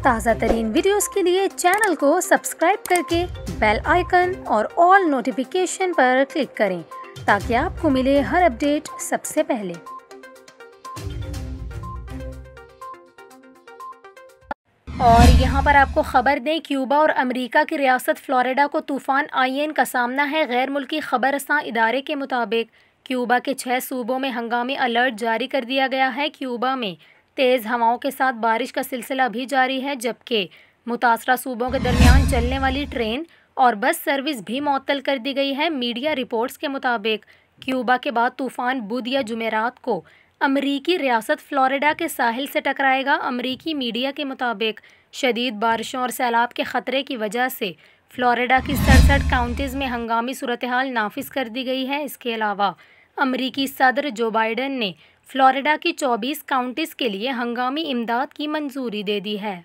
ताज़ा तरीन वीडियोस के लिए चैनल को सब्सक्राइब करके बेल आइकन और ऑल नोटिफिकेशन पर क्लिक करें ताकि आपको मिले हर अपडेट सबसे पहले। और यहाँ पर आपको ख़बर दें, क्यूबा और अमेरिका की रियासत फ़्लोरिडा को तूफ़ान आइएन का सामना है। गैर मुल्की ख़बरसां इदारे के मुताबिक क्यूबा के 6 सूबों में हंगामी अलर्ट जारी कर दिया गया है। क्यूबा में तेज़ हवाओं के साथ बारिश का सिलसिला भी जारी है, जबकि मुतासरा सूबों के दरमियान चलने वाली ट्रेन और बस सर्विस भी मअतल कर दी गई है। मीडिया रिपोर्ट्स के मुताबिक क्यूबा के बाद तूफ़ान बुध या जुमेरात को अमरीकी रियासत फ़्लोरिडा के साहिल से टकराएगा। अमरीकी मीडिया के मुताबिक शदीद बारिशों और सैलाब के ख़तरे की वजह से फ़्लोरिडा की 67 काउंटीज़ में हंगामी सूरत हाल नाफिज कर दी गई है। इसके अलावा अमरीकी सदर जो बाइडन ने फ़्लोरिडा की 24 काउंटीज़ के लिए हंगामी इमदाद की मंजूरी दे दी है।